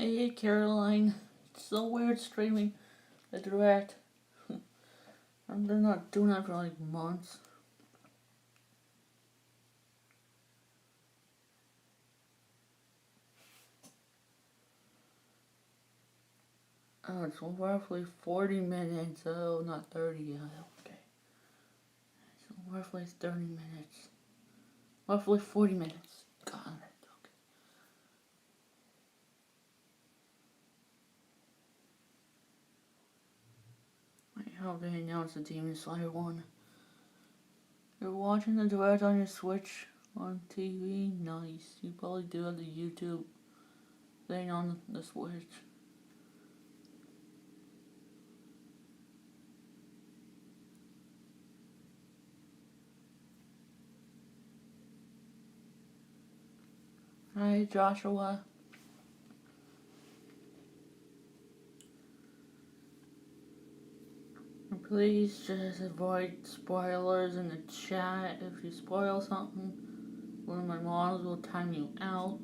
Hey Caroline, it's so weird streaming the direct. They're not doing that for like months. Oh, it's roughly 40 minutes. Oh, not 30. Yeah, okay. So roughly 30 minutes. Roughly 40 minutes. God. Okay. How they announced the Demon Slayer one. You're watching the direct on your Switch on TV? Nice. You probably do have the YouTube thing on the Switch. Hi, Joshua. Please just avoid spoilers in the chat. If you spoil something, one of my models will time you out.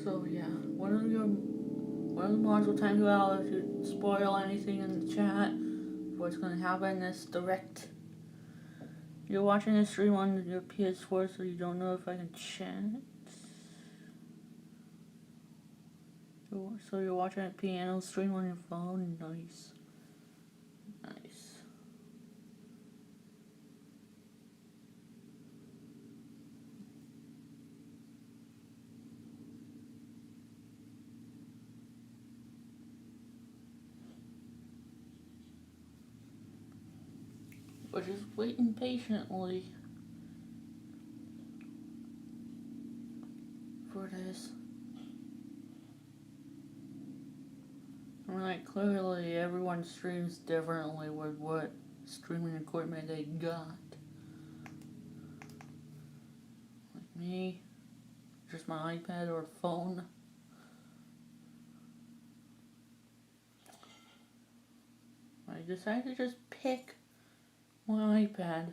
So yeah, one of the models will time you out if you spoil anything in the chat. What's gonna happen is direct. You're watching the stream on your PS4, so you don't know if I can chat. So you're watching a piano stream on your phone? Nice. Nice. We're just waiting patiently for this. I mean, like, clearly everyone streams differently with what streaming equipment they got. Like me, just my iPad or phone. I decided to just pick my iPad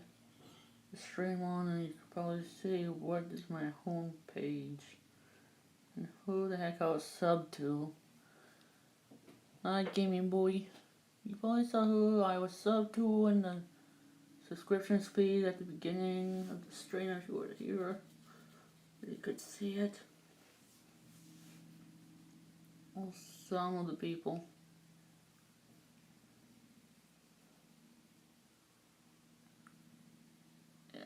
to stream on, and you can probably see what is my home page and who the heck I was subbed to. Hi, Gaming Boy. You probably saw who I was subbed to in the subscription speed at the beginning of the stream if you were here. You could see it. Well, some of the people. Yeah.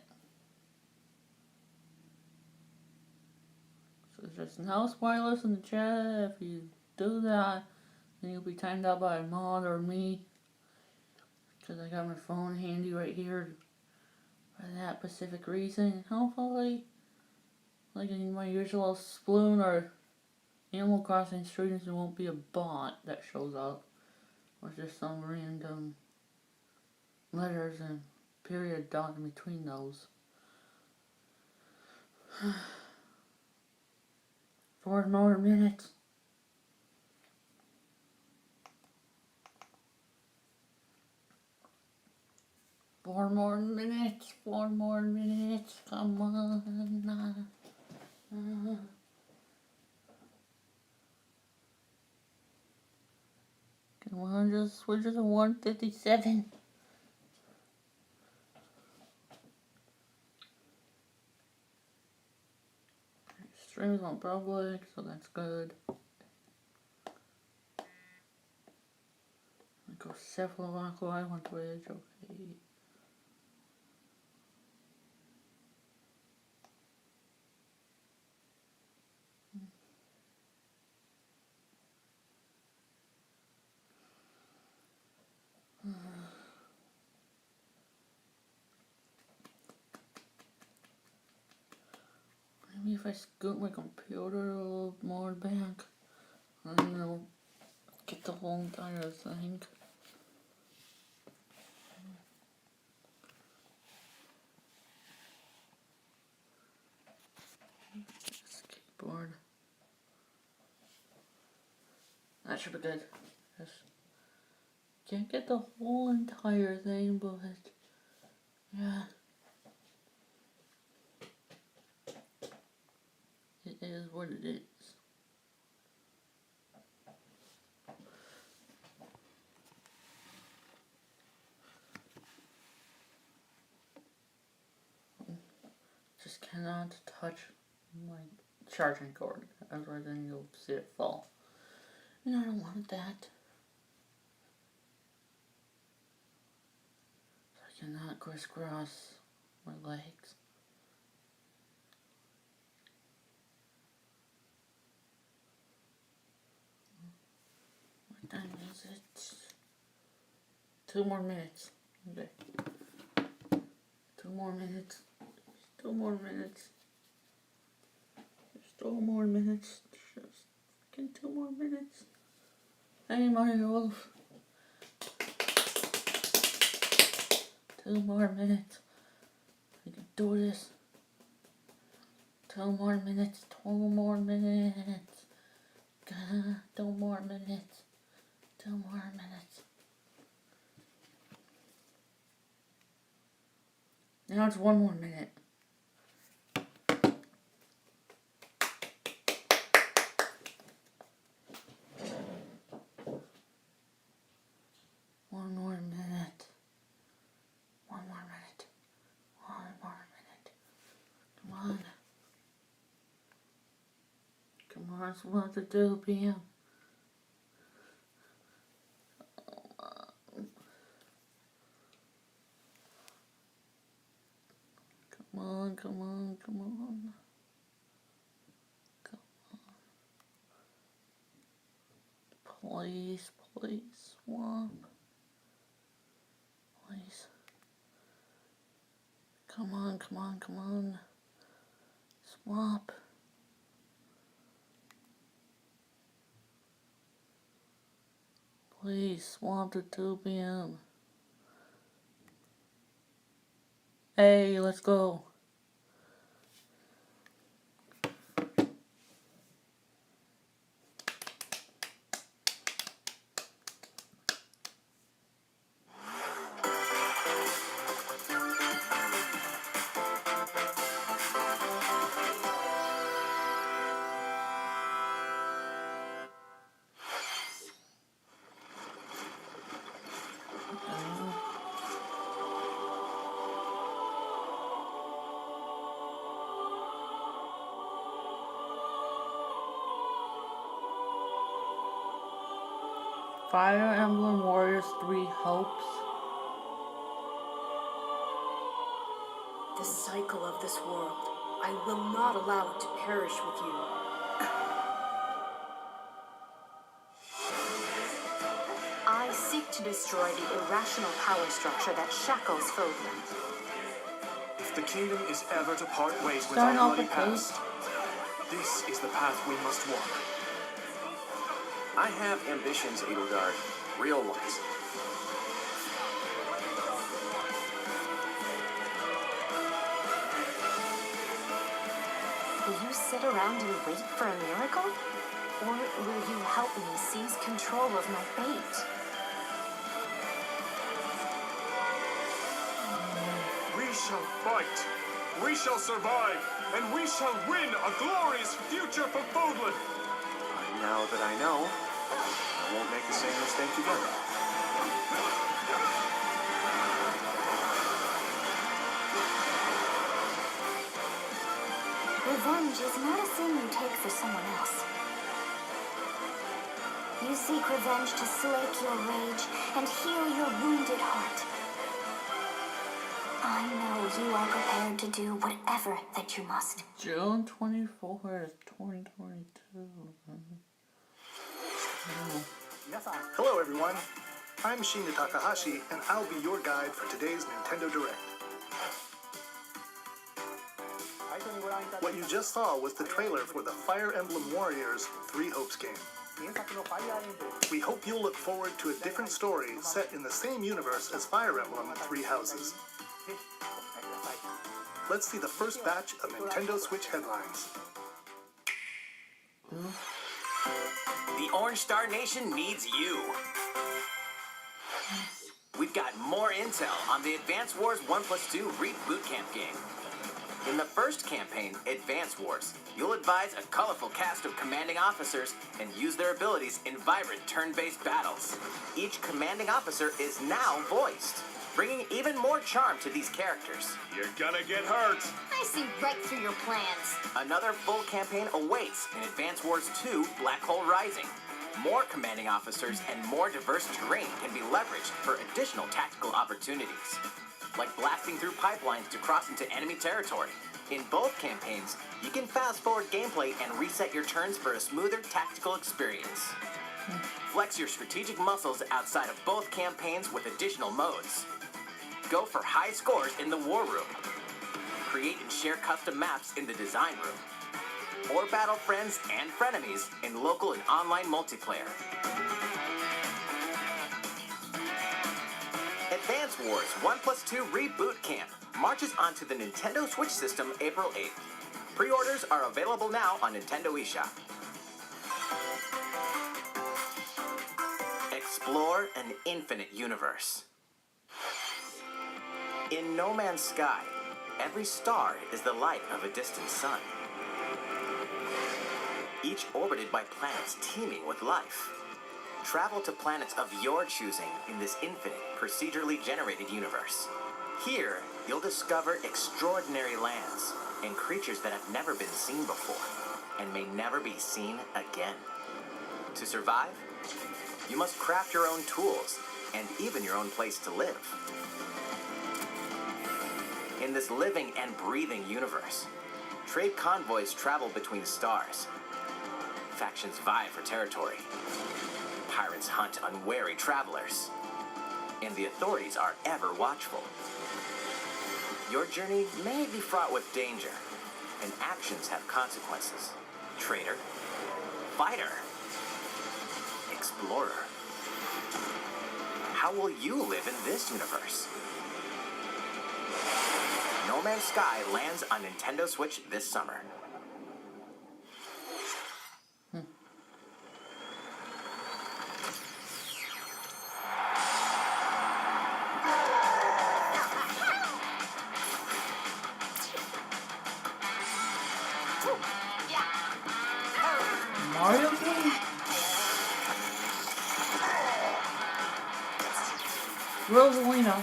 So there's just no spoilers in the chat. If you do that, then you'll be timed out by a mod or me. Because I got my phone handy right here for that specific reason. Hopefully, like in my usual Sploon or Animal Crossing streams, there won't be a bot that shows up. Or just some random letters and period dot in between those. 4 more minutes. 4 more minutes. 4 more minutes. Come on. Come on, just switch to 157. Stream's on public, so that's good. I go cephalocali on Twitch, okay. Maybe if I scoot my computer a little more back, then I'll get the whole entire thing. Skateboard. That should be good. Just can't get the whole entire thing, but yeah. cannot touch my charging cord, otherwise then you'll see it fall. And I don't want that. So I cannot crisscross my legs. What time is it? 2 more minutes. Okay. 2 more minutes. 2 more minutes. Just 2 more minutes. Just fucking 2 more minutes. Hey, Mario Wolf. 2 more minutes. We can do this. 2 more minutes. 2 more minutes. 2 more minutes. 2 more minutes. Now it's 1 more minute. One more minute. One more minute. One more minute. Come on. Come on, it's about to 2 p.m. Come on, come on, come on. Come on. Please, please, swamp. Please. Come on, come on, come on. Swamp. Please, swamp to 2 p.m. Hey, let's go. Fire Emblem Warriors 3 Hopes. The cycle of this world, I will not allow it to perish with you. I seek to destroy the irrational power structure that shackles Fodland. If the kingdom is ever to part ways with Starting our off bloody with past, this is the path we must walk. I have ambitions, Edelgard. Real ones. Will you sit around and wait for a miracle? Or will you help me seize control of my fate? We shall fight, we shall survive, and we shall win a glorious future for Fodland. Now that I know, I won't make the same mistake again. Revenge is not a sin you take for someone else. You seek revenge to slake your rage and heal your wounded heart. I know you are prepared to do whatever that you must. June 24th, 2022. Hello everyone, I'm Shinya Takahashi and I'll be your guide for today's Nintendo Direct. What you just saw was the trailer for the Fire Emblem Warriors 3 Hopes game. We hope you'll look forward to a different story set in the same universe as Fire Emblem 3 Houses. Let's see the first batch of Nintendo Switch headlines. The Orange Star Nation needs you. We've got more intel on the Advance Wars 1+2 Reboot Camp game. In the first campaign, Advance Wars, you'll advise a colorful cast of commanding officers and use their abilities in vibrant turn-based battles. Each commanding officer is now voiced. bringing even more charm to these characters. You're gonna get hurt. I see right through your plans. Another full campaign awaits in Advance Wars 2 Black Hole Rising. More commanding officers and more diverse terrain can be leveraged for additional tactical opportunities, like blasting through pipelines to cross into enemy territory. In both campaigns, you can fast-forward gameplay and reset your turns for a smoother tactical experience. Flex your strategic muscles outside of both campaigns with additional modes. Go for high scores in the War Room. Create and share custom maps in the Design Room. Or battle friends and frenemies in local and online multiplayer. Advance Wars 1+2 Reboot Camp marches onto the Nintendo Switch system April 8th. Pre-orders are available now on Nintendo eShop. Explore an infinite universe. In No Man's Sky, every star is the light of a distant sun, each orbited by planets teeming with life. Travel to planets of your choosing in this infinite, procedurally generated universe. Here, you'll discover extraordinary lands and creatures that have never been seen before and may never be seen again. To survive, you must craft your own tools and even your own place to live. In this living and breathing universe, trade convoys travel between stars. Factions vie for territory. Pirates hunt unwary travelers. And the authorities are ever watchful. Your journey may be fraught with danger, and actions have consequences. Traitor, fighter, explorer. How will you live in this universe? No Man's Sky lands on Nintendo Switch this summer. Mario game? Rosalina.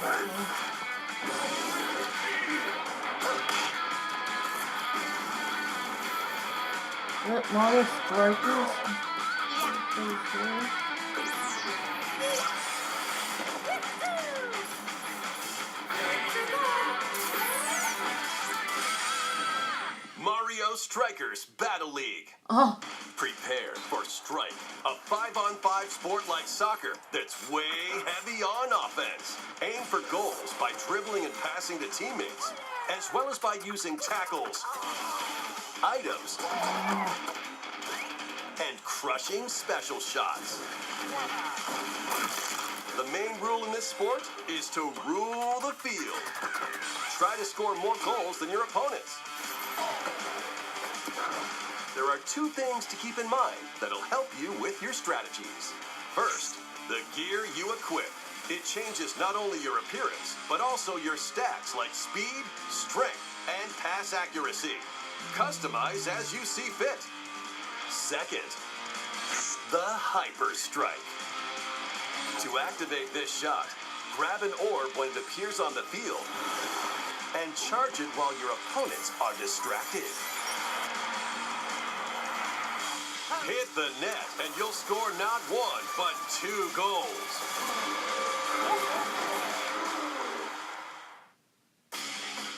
What, Mario Strikers? Mario Strikers Battle League. Oh, Prepare for Strike, a 5-on-5 sport like soccer that's way heavy on offense. Aim for goals by dribbling and passing to teammates, as well as by using tackles, items, and crushing special shots. The main rule in this sport is to rule the field. Try to score more goals than your opponents. There are two things to keep in mind that'll help you with your strategies. First, the gear you equip. It changes not only your appearance, but also your stats like speed, strength, and pass accuracy. Customize as you see fit. Second, the Hyper Strike. To activate this shot, grab an orb when it appears on the field and charge it while your opponents are distracted. Hit the net and you'll score not one, but 2 goals.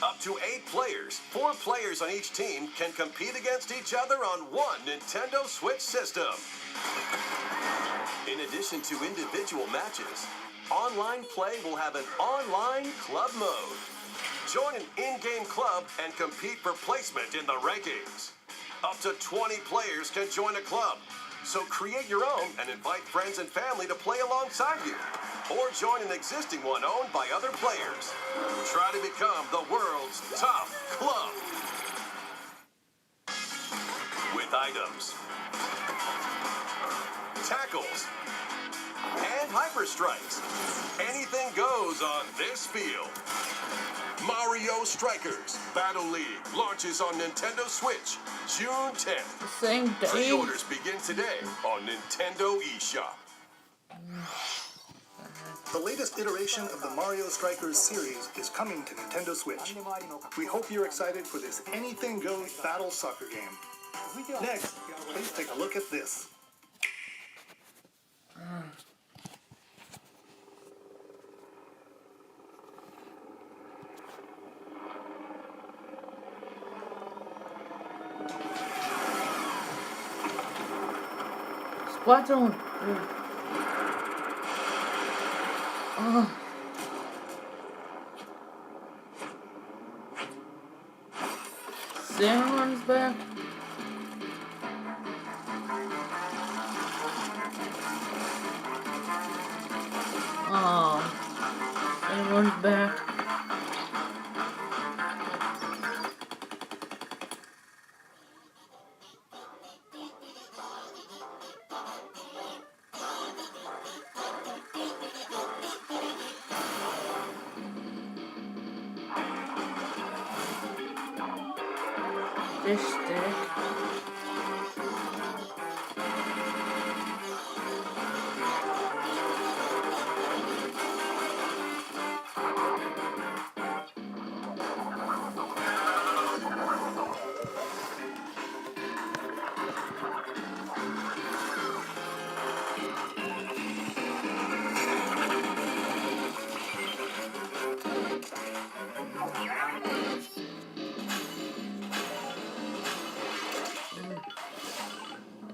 Up to 8 players, 4 players on each team can compete against each other on one Nintendo Switch system. In addition to individual matches, online play will have an online club mode. Join an in-game club and compete for placement in the rankings. Up to 20 players can join a club, so create your own and invite friends and family to play alongside you. Or join an existing one owned by other players. Try to become the world's top club. With items, tackles, and hyper strikes, anything goes on this field. Mario Strikers Battle League launches on Nintendo Switch June 10th. the same day. Pre-orders begin today on Nintendo eShop. The latest iteration of the Mario Strikers series is coming to Nintendo Switch. We hope you're excited for this anything goes battle soccer game. Next, please take a look at this. Splatoon. Oh. Salmon's back. Oh, Salmon's back. Fish stick.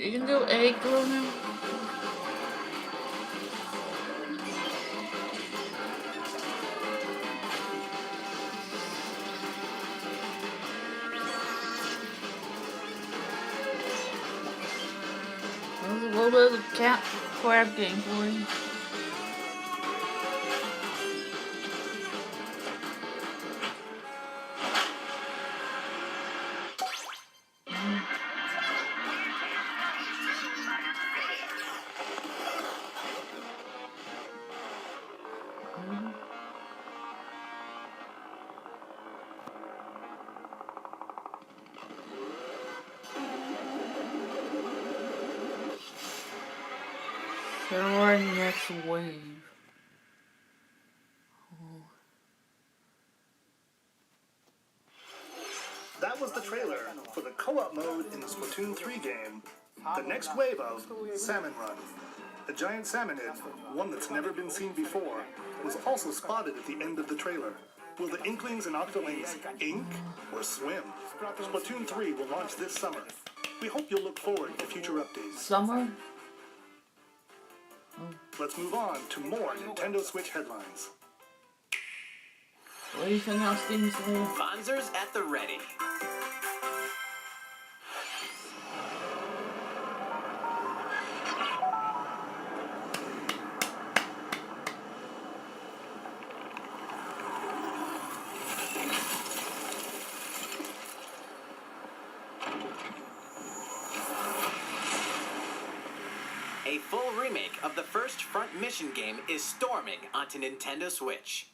You can do egg through him. There's a little bit of the cat crab game for you. Our next wave. That was the trailer for the co-op mode in the Splatoon 3 game, the next wave of Salmon Run. A giant salmonid, one that's never been seen before, was also spotted at the end of the trailer. Will the Inklings and Octolings ink or swim? Splatoon 3 will launch this summer. We hope you'll look forward to future updates. Summer? Let's move on to more Nintendo Switch headlines. What do you think else things say? Bonzers at the ready. A full remake of the first Front Mission game is storming onto Nintendo Switch.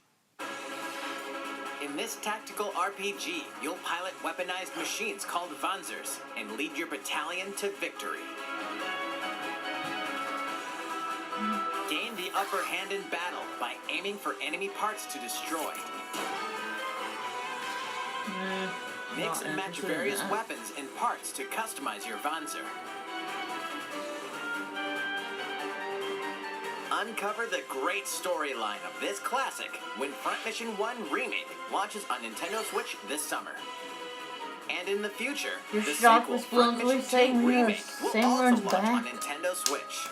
In this tactical RPG, you'll pilot weaponized machines called Vanzers and lead your battalion to victory. Gain the upper hand in battle by aiming for enemy parts to destroy. Mix and match various weapons and parts to customize your Vanzer. Uncover the great storyline of this classic when Front Mission 1 Remake launches on Nintendo Switch this summer. And in the future, Your the shop sequel, was Front fluently Mission saying 2 Remake, yes. will Same also words launch back. on Nintendo Switch.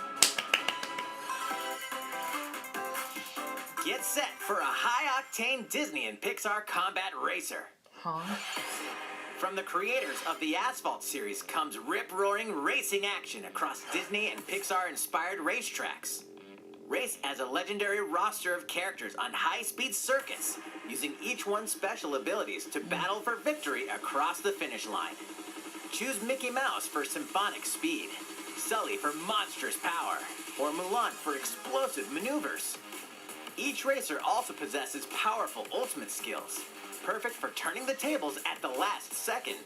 Get set for a high-octane Disney and Pixar combat racer. Huh? From the creators of the Asphalt series comes rip-roaring racing action across Disney and Pixar-inspired racetracks. Race as a legendary roster of characters on high-speed circuits, using each one's special abilities to battle for victory across the finish line. Choose Mickey Mouse for symphonic speed, Sully for monstrous power, or Mulan for explosive maneuvers. Each racer also possesses powerful ultimate skills, perfect for turning the tables at the last second.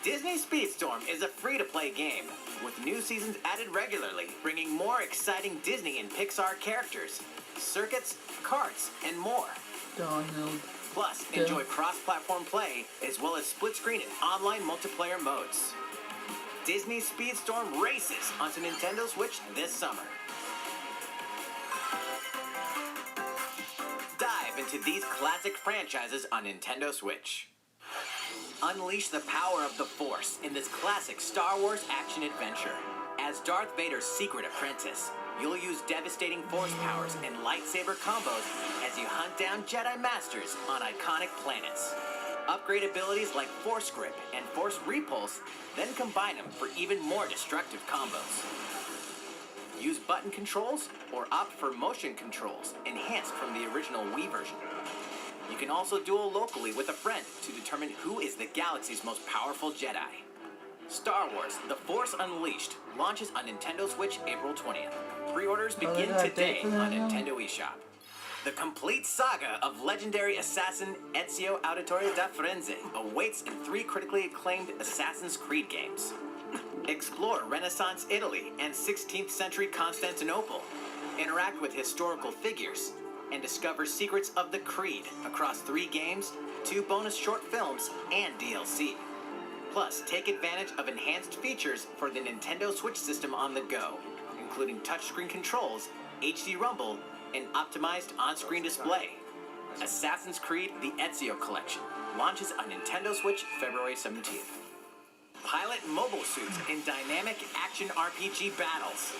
Disney Speedstorm is a free-to-play game, with new seasons added regularly, bringing more exciting Disney and Pixar characters. circuits, carts, and more. Downhill. Plus, enjoy cross-platform play as well as split-screen and online multiplayer modes. Disney Speedstorm races onto Nintendo Switch this summer. Dive into these classic franchises on Nintendo Switch. Unleash the power of the Force in this classic Star Wars action-adventure. As Darth Vader's secret apprentice, you'll use devastating Force powers and lightsaber combos as you hunt down Jedi Masters on iconic planets. Upgrade abilities like Force Grip and Force Repulse, then combine them for even more destructive combos. Use button controls or opt for motion controls, enhanced from the original Wii version. You can also duel locally with a friend to determine who is the galaxy's most powerful Jedi. Star Wars: The Force Unleashed launches on Nintendo Switch April 20th. Pre-orders begin today on Nintendo eShop. The complete saga of legendary assassin Ezio Auditore da Firenze awaits in 3 critically acclaimed Assassin's Creed games. Explore Renaissance Italy and 16th century Constantinople. Interact with historical figures and discover secrets of the Creed across 3 games, 2 bonus short films, and DLC. Plus, take advantage of enhanced features for the Nintendo Switch system on the go, including touchscreen controls, HD Rumble, and optimized on-screen display. Assassin's Creed: The Ezio Collection launches on Nintendo Switch February 17th. Pilot mobile suits in dynamic action RPG battles.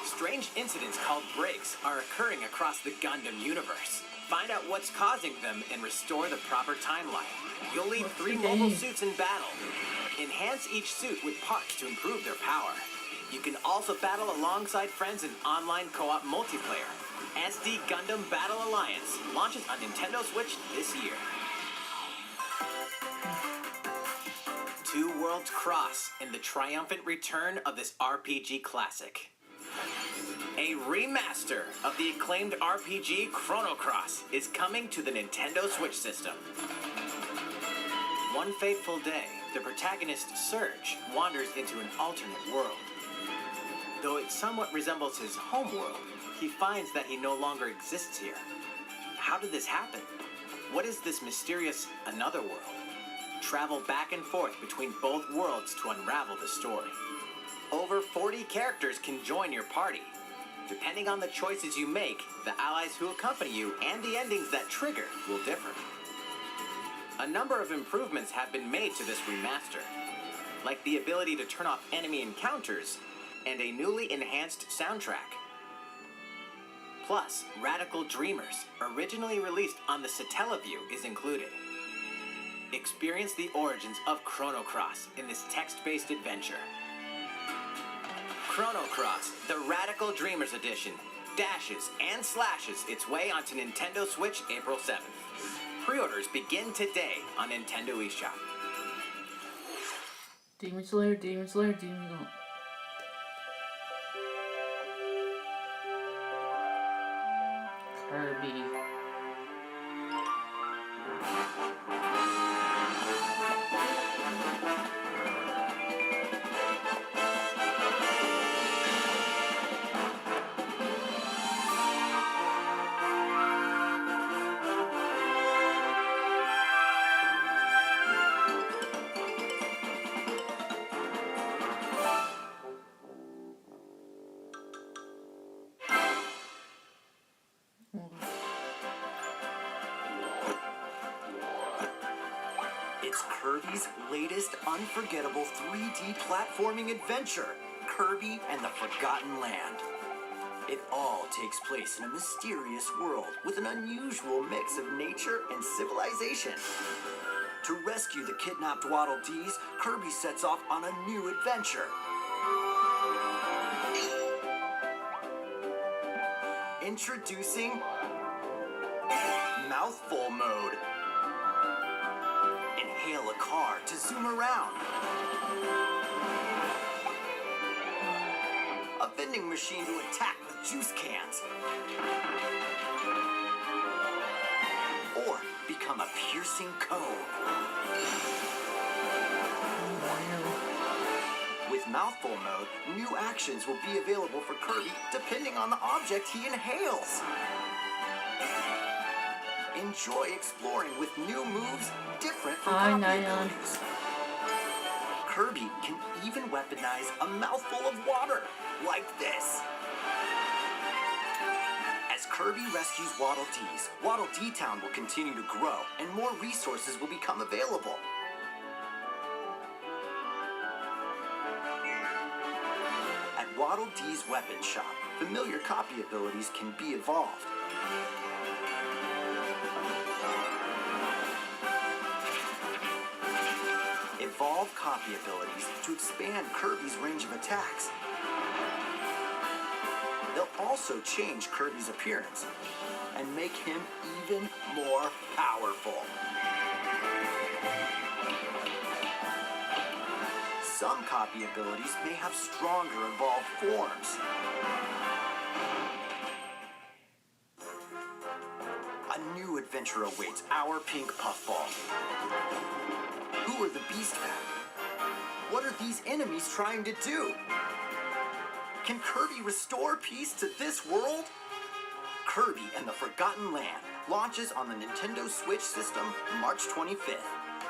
Strange incidents called breaks are occurring across the Gundam universe. Find out what's causing them and restore the proper timeline. You'll lead 3 mobile suits in battle. Enhance each suit with parts to improve their power. You can also battle alongside friends in online co-op multiplayer. SD Gundam Battle Alliance launches on Nintendo Switch this year. Two worlds cross in the triumphant return of this RPG classic. A remaster of the acclaimed RPG Chrono Cross is coming to the Nintendo Switch system. One fateful day, the protagonist Surge wanders into an alternate world. Though it somewhat resembles his home world, he finds that he no longer exists here. How did this happen? What is this mysterious another world? Travel back and forth between both worlds to unravel the story. Over 40 characters can join your party. Depending on the choices you make, the allies who accompany you and the endings that trigger will differ. A number of improvements have been made to this remaster, like the ability to turn off enemy encounters and a newly enhanced soundtrack. Plus, Radical Dreamers, originally released on the Satellaview, is included. Experience the origins of Chrono Cross in this text-based adventure. Chrono Cross, the Radical Dreamers Edition, dashes and slashes its way onto Nintendo Switch April 7th. Pre-orders begin today on Nintendo eShop. Demon Slayer, Demon Slayer, Demon Slayer. Kirby. It's Kirby's latest unforgettable 3D platforming adventure, Kirby and the Forgotten Land. It all takes place in a mysterious world with an unusual mix of nature and civilization. To rescue the kidnapped Waddle Dees, Kirby sets off on a new adventure. Introducing Mouthful Mode. Inhale a car to zoom around. A vending machine to attack with juice cans. Or become a piercing cone. With Mouthful mode, new actions will be available for Kirby depending on the object he inhales. Enjoy exploring with new moves different from Hi, copy Nyan. abilities. Kirby can even weaponize a mouthful of water, like this. As Kirby rescues Waddle Dees, Waddle Dee Town will continue to grow and more resources will become available. At Waddle Dee's weapon shop, familiar copy abilities can be evolved. Evolve copy abilities to expand Kirby's range of attacks. They'll also change Kirby's appearance and make him even more powerful. Some copy abilities may have stronger evolved forms. A new adventure awaits our pink puffball. Who are the Beast Pack? What are these enemies trying to do? Can Kirby restore peace to this world? Kirby and the Forgotten Land launches on the Nintendo Switch system March 25th.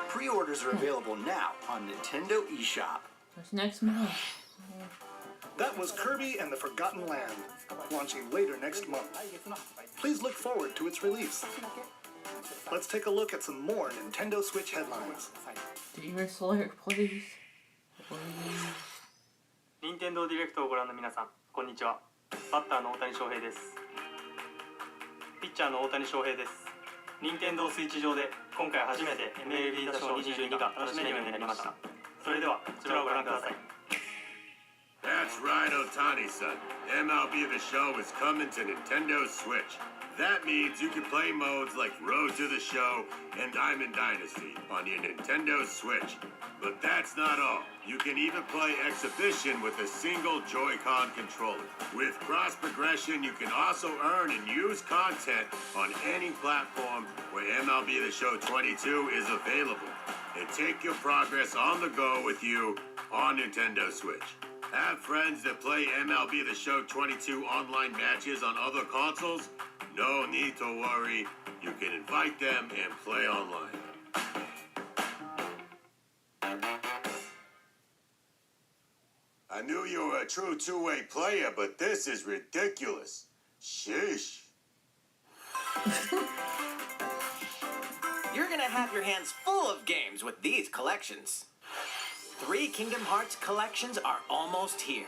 Pre-orders are available now on Nintendo eShop. That's next month. That was Kirby and the Forgotten Land, launching later next month. Please look forward to its release. Let's take a look at some more Nintendo Switch headlines. Demon Slayer, please. Please. 任天堂ディレクトをご覧の皆さん、こんにちは。バッターの大谷翔平です。ピッチャーの大谷翔平です。任天堂スイッチ上で今回初めて MLB 打賞22が楽しめるようになりました。それではこちらをご覧ください。 That's right, Otani-san. MLB The Show is coming to Nintendo Switch. That means you can play modes like Road to the Show and Diamond Dynasty on your Nintendo Switch. But that's not all. You can even play Exhibition with a single Joy-Con controller. With cross progression, you can also earn and use content on any platform where MLB The Show 22 is available. And take your progress on the go with you on Nintendo Switch. Have friends that play MLB The Show 22 online matches on other consoles? No need to worry. You can invite them and play online. I knew you were a true two-way player, but this is ridiculous. Sheesh. You're gonna have your hands full of games with these collections. 3 Kingdom Hearts collections are almost here.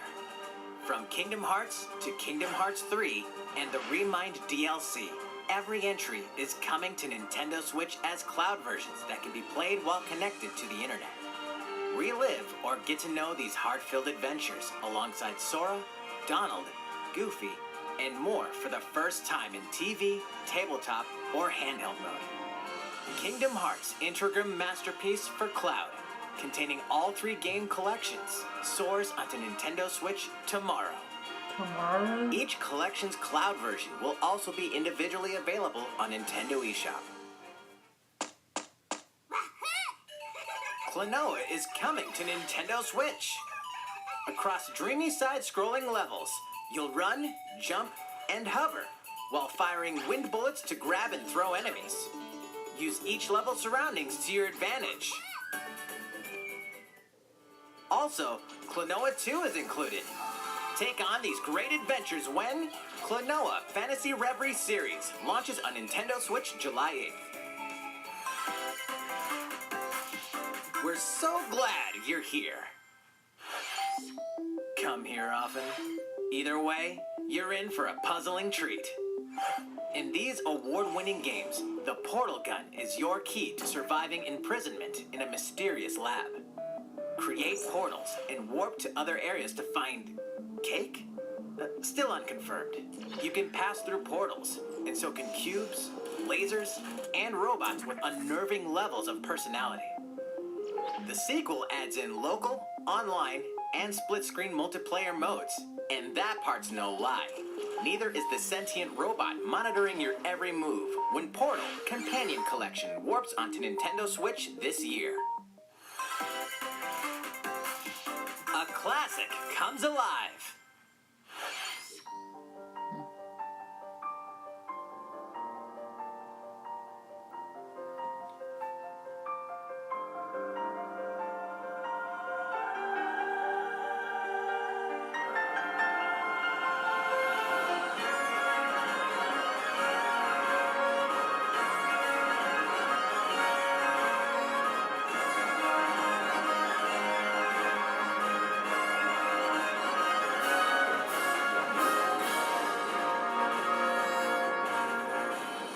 From Kingdom Hearts to Kingdom Hearts 3 and the Remind DLC, every entry is coming to Nintendo Switch as cloud versions that can be played while connected to the internet. Relive or get to know these heart-filled adventures alongside Sora, Donald, Goofy, and more for the first time in TV, tabletop, or handheld mode. Kingdom Hearts Introgram Masterpiece for Cloud, containing all 3 game collections, soars onto Nintendo Switch tomorrow. Tomorrow? Each collection's cloud version will also be individually available on Nintendo eShop. Klonoa is coming to Nintendo Switch. Across dreamy side-scrolling levels, you'll run, jump, and hover, while firing wind bullets to grab and throw enemies. Use each level's surroundings to your advantage. Also, Klonoa 2 is included. Take on these great adventures when Klonoa Fantasy Reverie Series launches on Nintendo Switch July 8th. We're so glad you're here. Come here often. Either way, you're in for a puzzling treat. In these award-winning games, the portal gun is your key to surviving imprisonment in a mysterious lab. Create portals and warp to other areas to find cake? Still unconfirmed. You can pass through portals, and so can cubes, lasers, and robots with unnerving levels of personality. The sequel adds in local, online, and split-screen multiplayer modes, and that part's no lie. Neither is the sentient robot monitoring your every move when Portal Companion Collection warps onto Nintendo Switch this year. A classic comes alive.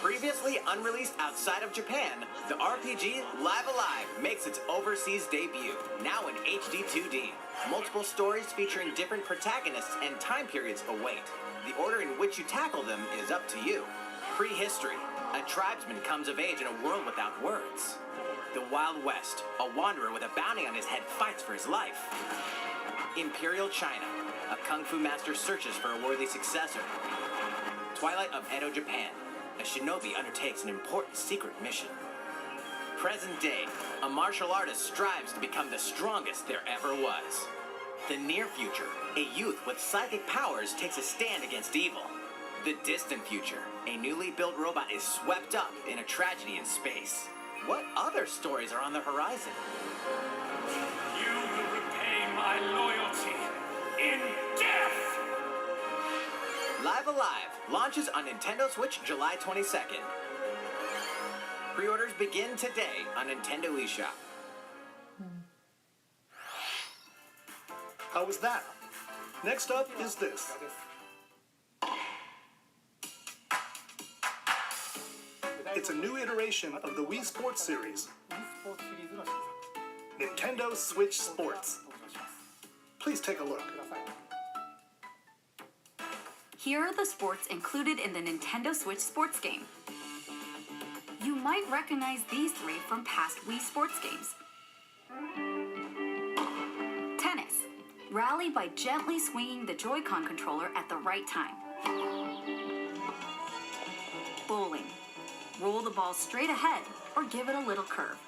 Previously unreleased outside of Japan, the RPG Live Alive makes its overseas debut, now in HD 2D. Multiple stories featuring different protagonists and time periods await. The order in which you tackle them is up to you. Prehistory. A tribesman comes of age in a world without words. The Wild West. A wanderer with a bounty on his head fights for his life. Imperial China. A kung fu master searches for a worthy successor. Twilight of Edo, Japan. A shinobi undertakes an important secret mission. Present day, a martial artist strives to become the strongest there ever was. The near future, a youth with psychic powers takes a stand against evil. The distant future, a newly built robot is swept up in a tragedy in space. What other stories are on the horizon? You will repay my loyalty in death! Live Alive launches on Nintendo Switch July 22nd. Pre-orders begin today on Nintendo eShop. How was that? Next up is this. It's a new iteration of the Wii Sports series. Nintendo Switch Sports. Please take a look. Here are the sports included in the Nintendo Switch Sports game. You might recognize these three from past Wii Sports games. Tennis. Rally by gently swinging the Joy-Con controller at the right time. Bowling. Roll the ball straight ahead or give it a little curve.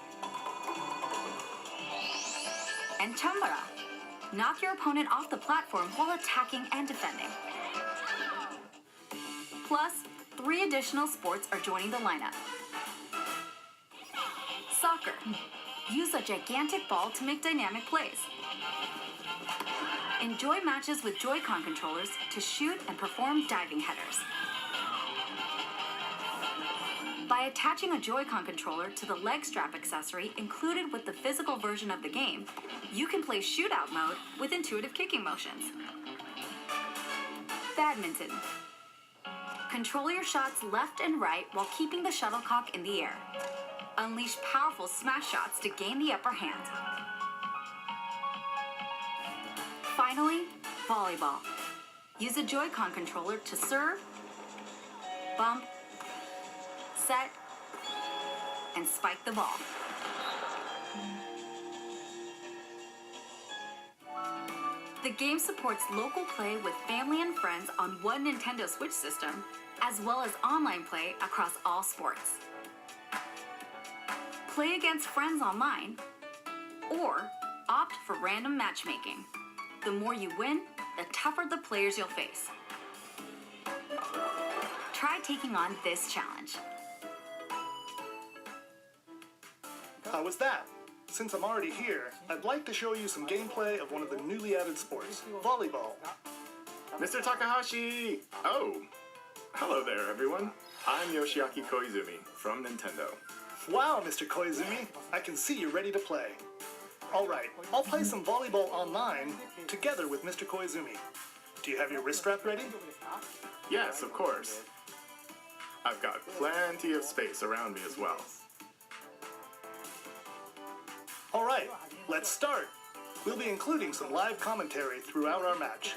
And Chambara. Knock your opponent off the platform while attacking and defending. Plus, 3 additional sports are joining the lineup. Soccer. Use a gigantic ball to make dynamic plays. Enjoy matches with Joy-Con controllers to shoot and perform diving headers. By attaching a Joy-Con controller to the leg strap accessory included with the physical version of the game, you can play shootout mode with intuitive kicking motions. Badminton. Control your shots left and right while keeping the shuttlecock in the air. Unleash powerful smash shots to gain the upper hand. Finally, volleyball. Use a Joy-Con controller to serve, bump, set, and spike the ball. The game supports local play with family and friends on one Nintendo Switch system, as well as online play across all sports. Play against friends online, or opt for random matchmaking. The more you win, the tougher the players you'll face. Try taking on this challenge. How was that? Since I'm already here, I'd like to show you some gameplay of one of the newly added sports, volleyball. Mr. Takahashi! Oh, hello there, everyone. I'm Yoshiaki Koizumi from Nintendo. Wow, Mr. Koizumi, I can see you're ready to play. All right, I'll play some volleyball online together with Mr. Koizumi. Do you have your wrist strap ready? Yes, of course. I've got plenty of space around me as well. All right, let's start. We'll be including some live commentary throughout our match.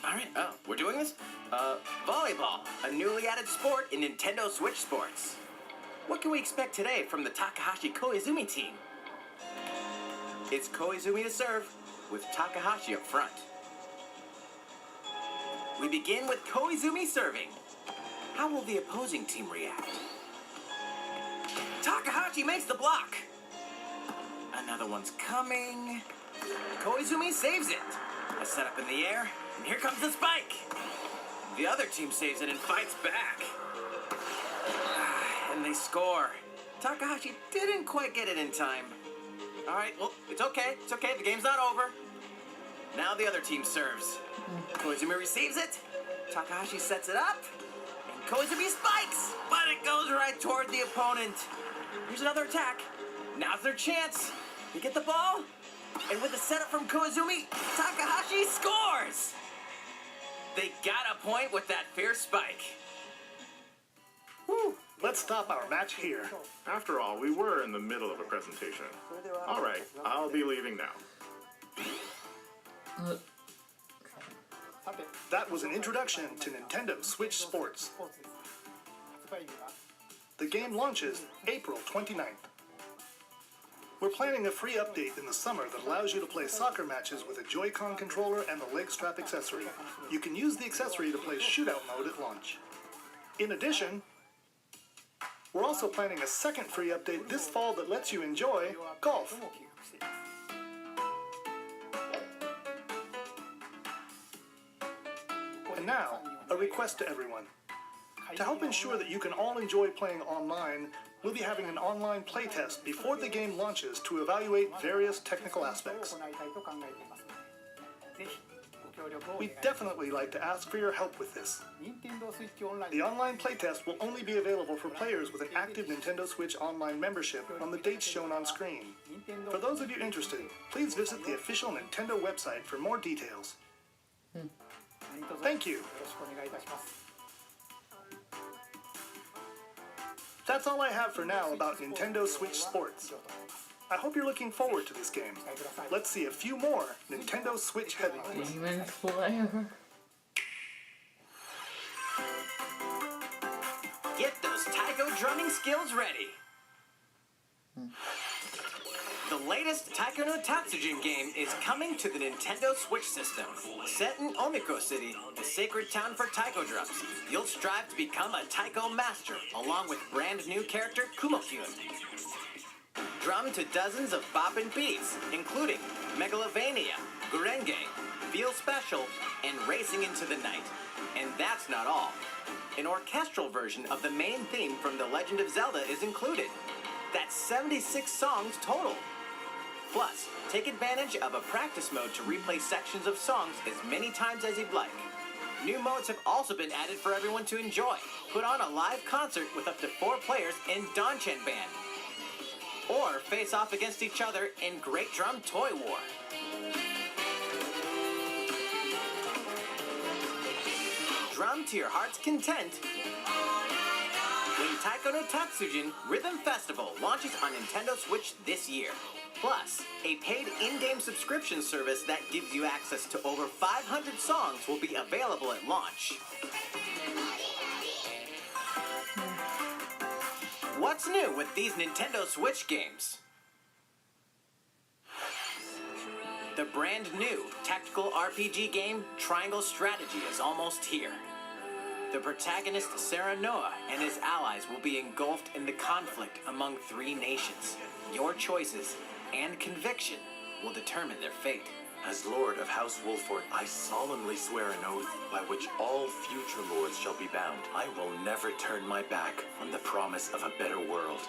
All right, we're doing this? Volleyball, a newly added sport in Nintendo Switch Sports. What can we expect today from the Takahashi Koizumi team? It's Koizumi to serve, with Takahashi up front. We begin with Koizumi serving. How will the opposing team react? Takahashi makes the block! Another one's coming. Koizumi saves it. A setup in the air, and here comes the spike. The other team saves it and fights back. And they score. Takahashi didn't quite get it in time. All right, well, it's okay. It's okay. The game's not over. Now the other team serves. Koizumi receives it. Takahashi sets it up. And Koizumi spikes. But it goes right toward the opponent. Here's another attack. Now's their chance. They get the ball. And with the setup from Koizumi, Takahashi scores. They got a point with that fierce spike. Whew. Let's stop our match here. After all, we were in the middle of a presentation. All right, I'll be leaving now. That was an introduction to Nintendo Switch Sports. The game launches April 29th. We're planning a free update in the summer that allows you to play soccer matches with a Joy-Con controller and the leg strap accessory. You can use the accessory to play shootout mode at launch. In addition, we're also planning a second free update this fall that lets you enjoy golf. And now, a request to everyone. To help ensure that you can all enjoy playing online, we'll be having an online playtest before the game launches to evaluate various technical aspects. We'd definitely like to ask for your help with this. The online playtest will only be available for players with an active Nintendo Switch Online membership on the dates shown on screen. For those of you interested, please visit the official Nintendo website for more details. Thank you. That's all I have for now about Nintendo Switch Sports. I hope you're looking forward to this game. Let's see a few more Nintendo Switch headlines. Demon Slayer. Get those taiko drumming skills ready. The latest Taiko no Tatsujin game is coming to the Nintendo Switch system. Set in Omiko City, the sacred town for taiko drums, you'll strive to become a taiko master, along with brand new character Kumo-kyun. Drum to dozens of boppin' beats, including Megalovania, Gurenge, Feel Special, and Racing into the Night. And that's not all. An orchestral version of the main theme from The Legend of Zelda is included. That's 76 songs total. Plus, take advantage of a practice mode to replay sections of songs as many times as you'd like. New modes have also been added for everyone to enjoy. Put on a live concert with up to 4 players in Donchen Band. Or face off against each other in Great Drum Toy War. Drum to your heart's content when Taiko no Tatsujin Rhythm Festival launches on Nintendo Switch this year. Plus, a paid in-game subscription service that gives you access to over 500 songs will be available at launch. What's new with these Nintendo Switch games? The brand new tactical RPG game Triangle Strategy is almost here. The protagonist Serenoa and his allies will be engulfed in the conflict among 3 nations. Your choices and conviction will determine their fate. As Lord of House Wolford, I solemnly swear an oath by which all future lords shall be bound. I will never turn my back on the promise of a better world.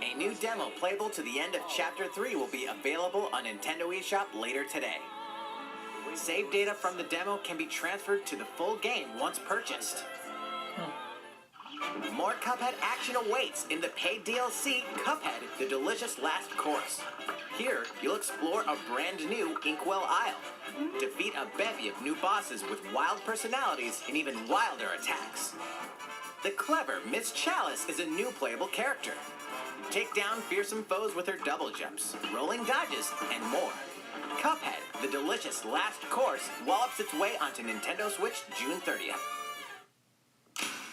A new demo playable to the end of Chapter 3 will be available on Nintendo eShop later today. Save data from the demo can be transferred to the full game once purchased. More Cuphead action awaits in the paid DLC, Cuphead, The Delicious Last Course. Here, you'll explore a brand new Inkwell Isle, defeat a bevy of new bosses with wild personalities and even wilder attacks. The clever Miss Chalice is a new playable character. Take down fearsome foes with her double jumps, rolling dodges, and more. Cuphead, The Delicious Last Course wallops its way onto Nintendo Switch June 30th.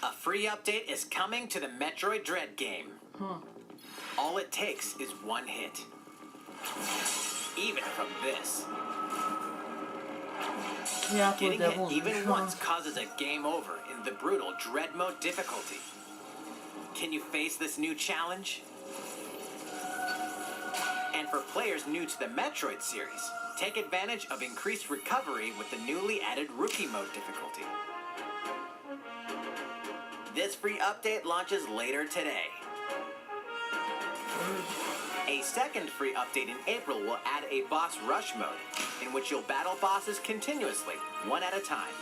A free update is coming to the Metroid Dread game. All it takes is one hit. Even from this. Yeah, Getting hit even once causes a game over in the brutal Dread Mode difficulty. Can you face this new challenge? And And for players new to the Metroid series, take advantage of increased recovery with the newly added Rookie Mode difficulty. This free update launches later today. A second free update in April will add a boss rush mode, in which you'll battle bosses continuously, one at a time.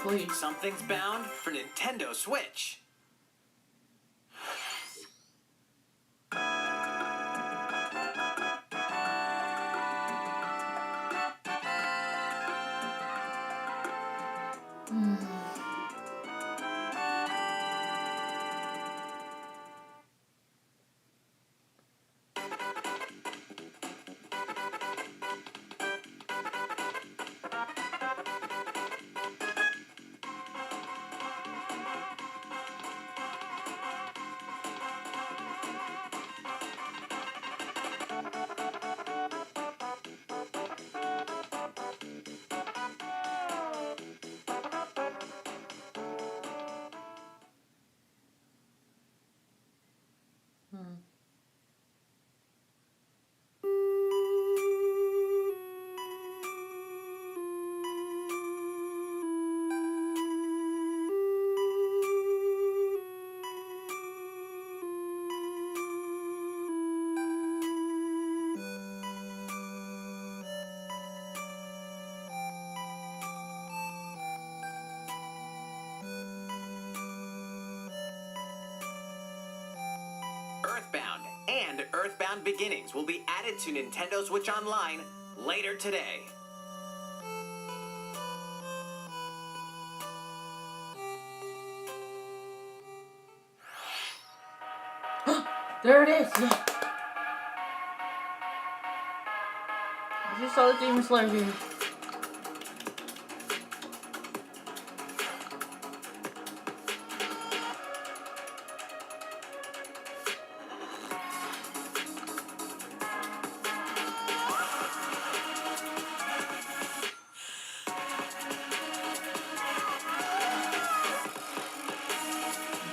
Please. Something's bound for Nintendo Switch. Earthbound and Earthbound Beginnings will be added to Nintendo Switch Online later today. There it is! I just saw the Demon Slayer game.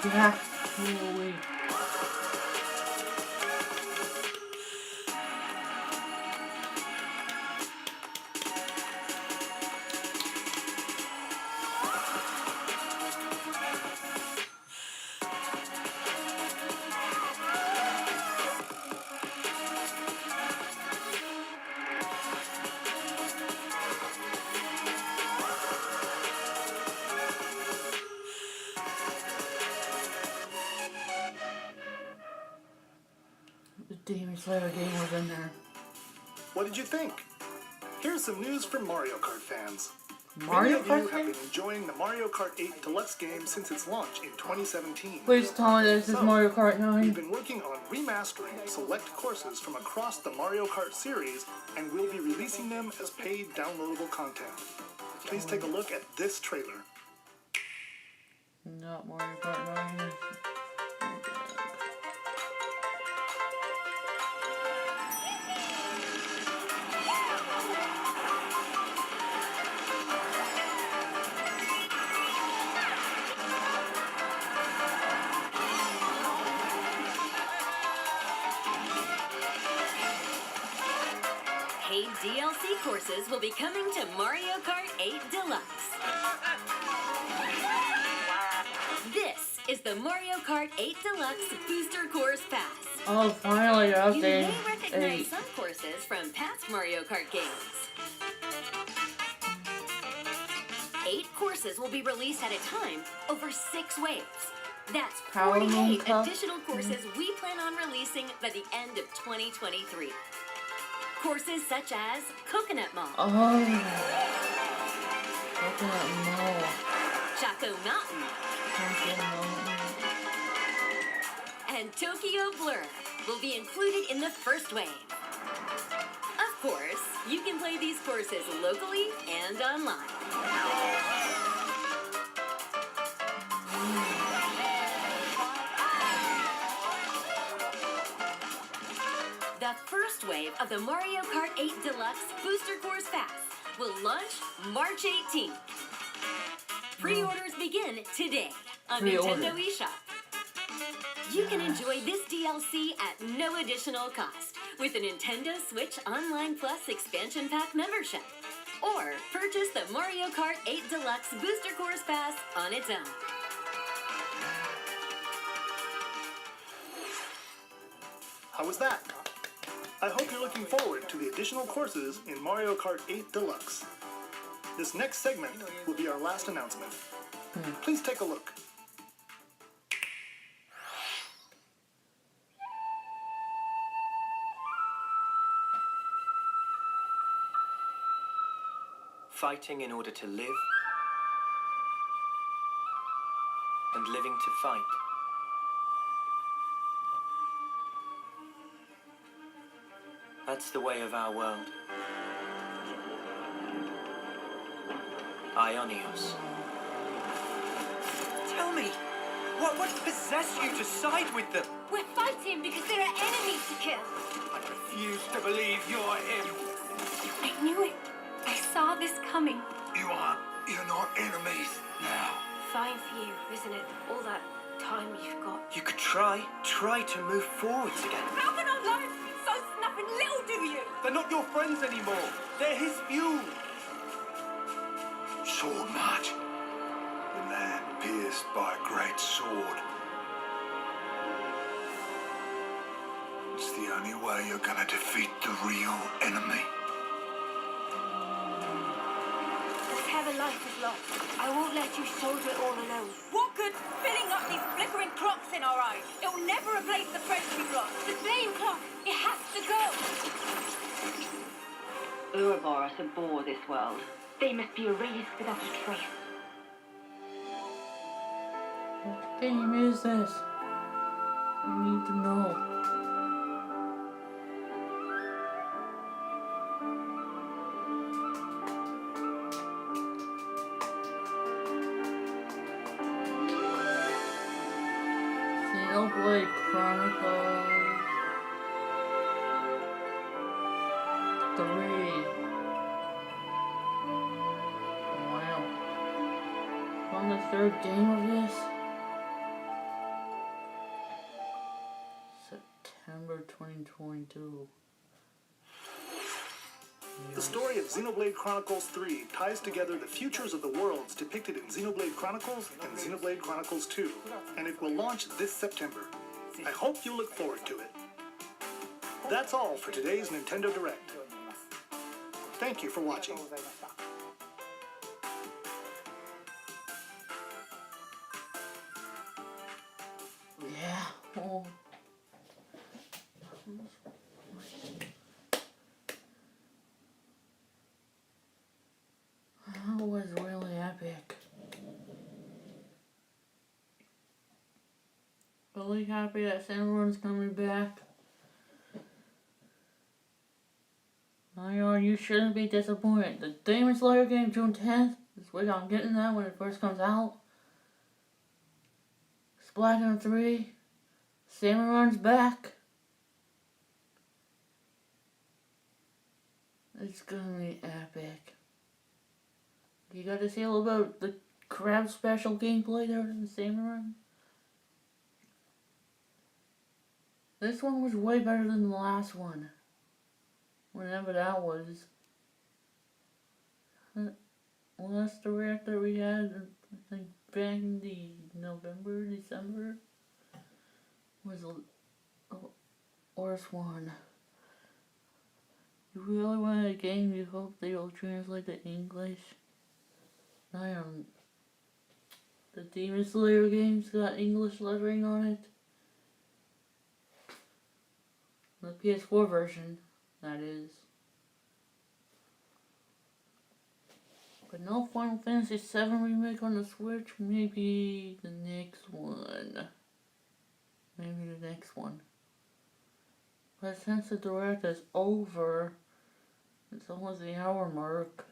Yeah. Holy. The Demon Slayer game was in there. What did you think? Here's some news for Mario Kart fans. Mario Many of you Kart have game? been enjoying the Mario Kart 8 Deluxe game since its launch in 2017. Please tell me this is So, Mario Kart 9. We've been working on remastering select courses from across the Mario Kart series, and we'll be releasing them as paid downloadable content. Please take a look at this trailer. Not Mario Kart 9. Paid DLC courses will be coming to Mario Kart 8 Deluxe. This is the Mario Kart 8 Deluxe Booster Course Pass. Oh, finally, You update. may recognize 8. some courses from past Mario Kart games. 8 courses will be released at a time over 6 waves. That's Power 48 Moon Cup. additional courses we plan on releasing by the end of 2023. Courses such as Coconut Mall, Oh. Coconut Mall. Chaco Mountain, Coconut Mountain. and Tokyo Blur will be included in the first wave. Of course, you can play these courses locally and online. The first wave of the Mario Kart 8 Deluxe Booster Course Pass will launch March 18th. Pre-orders begin today. on Pre-order. Nintendo eShop. You can enjoy this DLC at no additional cost with a Nintendo Switch Online Plus expansion pack membership. Or purchase the Mario Kart 8 Deluxe Booster Course Pass on its own. How was that? I hope you're looking forward to the additional courses in Mario Kart 8 Deluxe. This next segment will be our last announcement. Please take a look. Fighting in order to live, and living to fight. That's the way of our world. Ionios. Tell me, what possessed you to side with them? We're fighting because there are enemies to kill. I refuse to believe you're him. I knew it. I saw this coming. You're not enemies now. Fine for you, isn't it? All that time you've got. You could try to move forwards again. How can our lives be so snapping little to you? They're not your friends anymore. They're his fuel. Sword march. The land pierced by a great sword. It's the only way you're gonna defeat the real enemy. Let's have a life of love. I won't let you shoulder it all alone. What good filling up these flickering clocks in our eyes? It'll never replace the friends we've lost. The flame clock, it has to go. Ouroboros abhor this world. They must be erased without a trace. What game is this? I need to know. Xenoblade Chronicles 3. Wow. On the third game of this? September 2022. The story of Xenoblade Chronicles 3 ties together the futures of the worlds depicted in Xenoblade Chronicles and Xenoblade Chronicles 2, and it will launch this September. I hope you look forward to it. That's all for today's Nintendo Direct. Thank you for watching. Yeah. Oh. That was really epic. Really happy that everyone's coming back. I know you shouldn't be disappointed. The Demon Slayer game, June 10th. This week I'm getting that when it first comes out. Splatoon 3. Samurai's back. It's gonna be epic. You got to see a little bit of the crab special gameplay there in the Samurai. This one was way better than the last one. Whenever that was. Last direct that we had, I think back in the November, December, was the worst one. You really want a game, you hope they will translate to English. The Demon Slayer game's got English lettering on it. The PS4 version, that is. But no Final Fantasy VII remake on the Switch. Maybe the next one. Maybe the next one. But since the direct is over, it's almost the hour mark.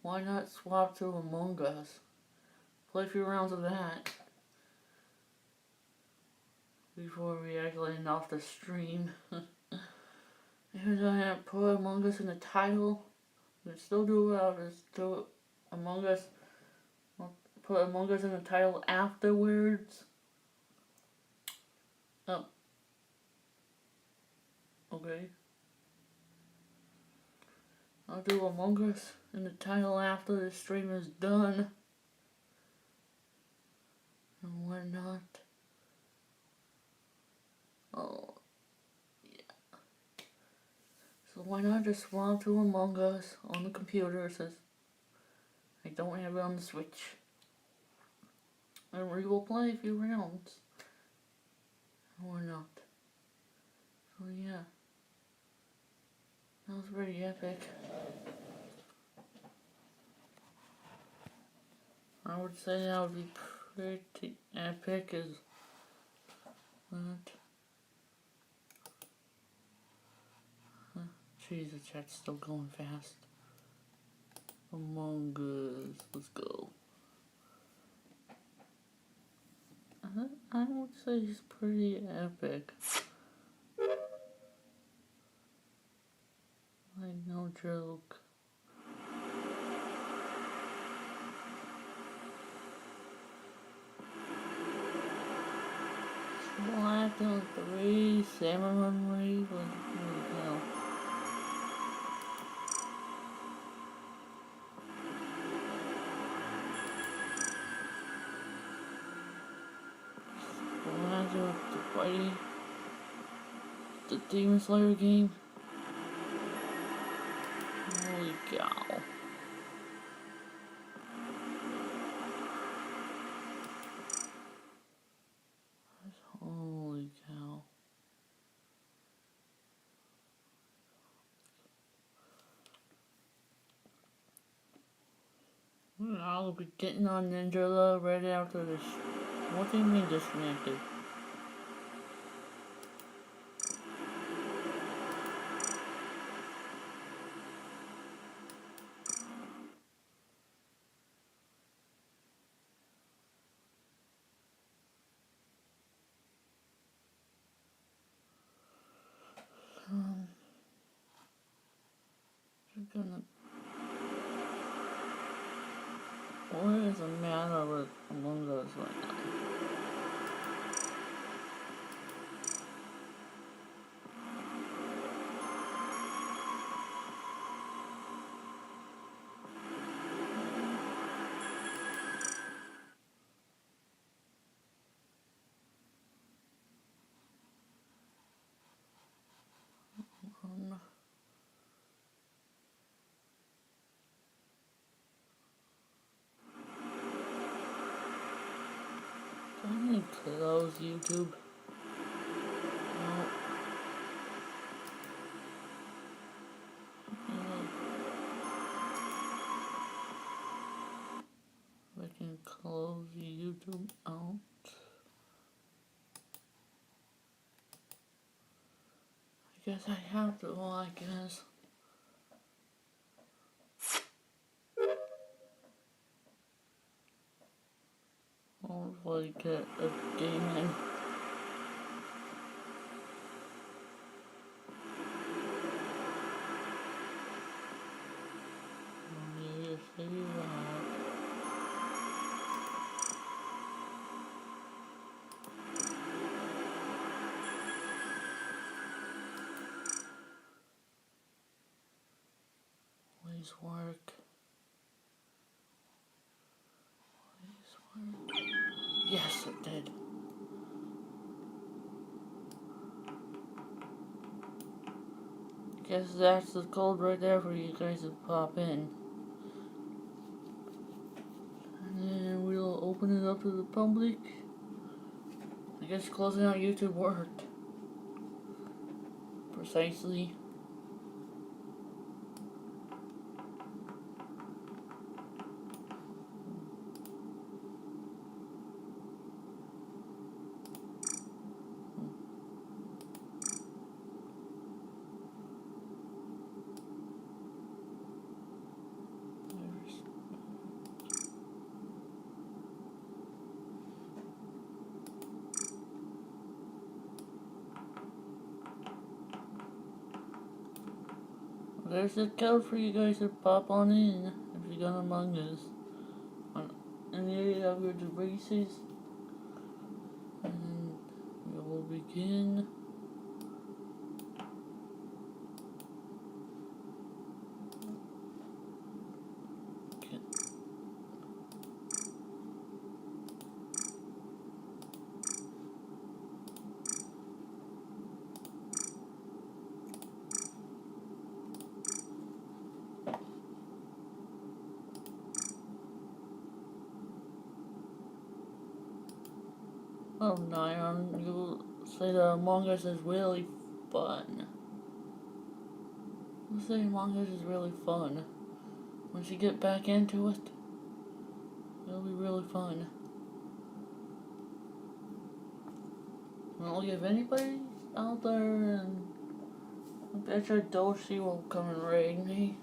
Why not swap to Among Us? Play a few rounds of that before we actually end off the stream. Even though I haven't put Among Us in the title, we can still do it. I'll just do it Among Us. I'll put Among Us in the title afterwards. Oh. Okay. I'll do Among Us in the title after the stream is done. And whatnot. Oh, yeah. So why not just swap to Among Us on the computer since I don't have it on the Switch. And we will play a few rounds. Or not. So yeah. That was pretty epic. I would say that would be pretty epic as that. Jeez, the chat's still going fast. Among Us, let's go. I would say he's pretty epic. Like, no joke. Black on 3, Salmon Run Raid, holy hell. Black on the Fighting, the Demon Slayer game. Holy cow. Holy cow. I'll be getting on Ninja Love right after this. What do you mean disconnected? You're gonna... What is the matter with Among Us right now? I need to close YouTube. No. I can close YouTube out. I guess I have to, well, I guess. Hopefully get a game in. Yes, they are. Please work. Please work. Yes, it did. Guess that's the code right there for you guys to pop in. And then we'll open it up to the public. I guess closing out YouTube worked. Precisely. There's the code for you guys to pop on in if you're gonna Among Us. any of your devices. And we will begin. Oh, Nyan, you say that Among Us is really fun. You say Among Us is really fun. Once you get back into it, it'll be really fun. Well, if anybody out there, and I bet your Doshi will come and raid me.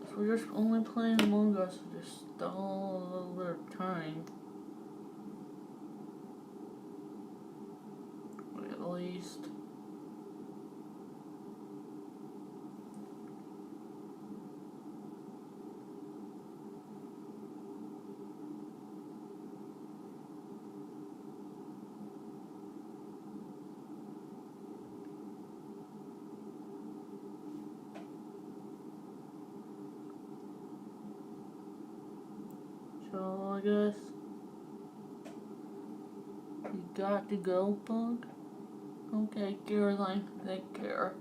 If we're just only playing Among Us, just stall a little bit of time. At least. So I guess you got to go, Bug. Okay, Caroline, take care.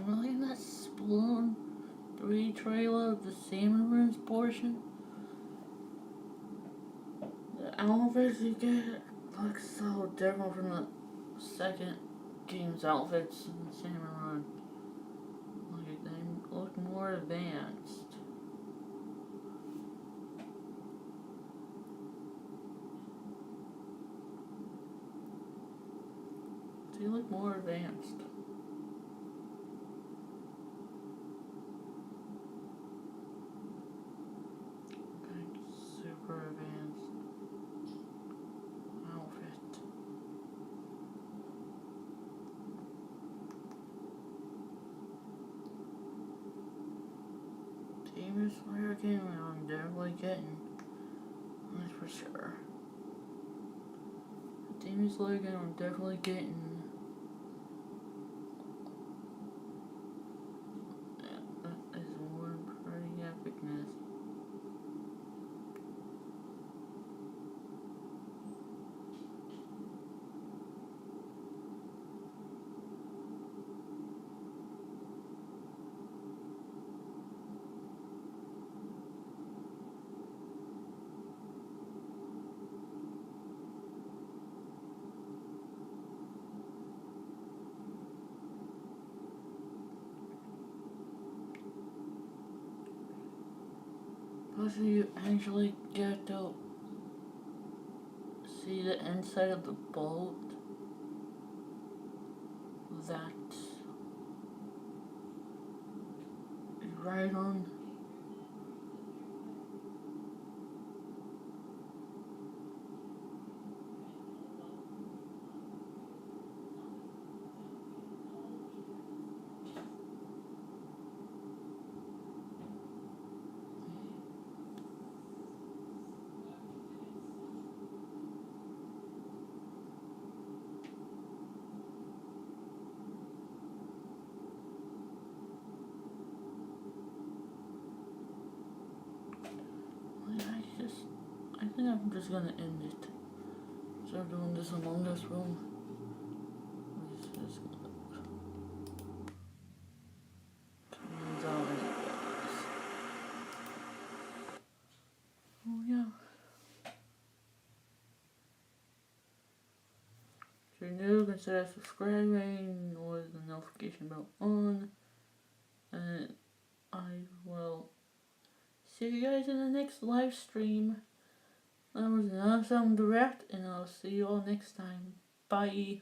Really, that Splatoon 3 trailer of the Salmon Rooms portion? The outfits you get look so different from the second game's outfits in the Salmon Run. Like, they look more advanced. They look more advanced. Super advanced outfit. Demon Slayer game I'm definitely getting. That's for sure. Demon Slayer game I'm definitely getting. That is one pretty epicness. Plus you actually get to see the inside of the boat that you ride on. I think I'm just gonna end it. Start doing this Among Us room. It's just comes out as it goes. Oh yeah. If you're new, consider subscribing with the notification bell on. And I will see you guys in the next live stream. That was an awesome direct, and I'll see you all next time. Bye.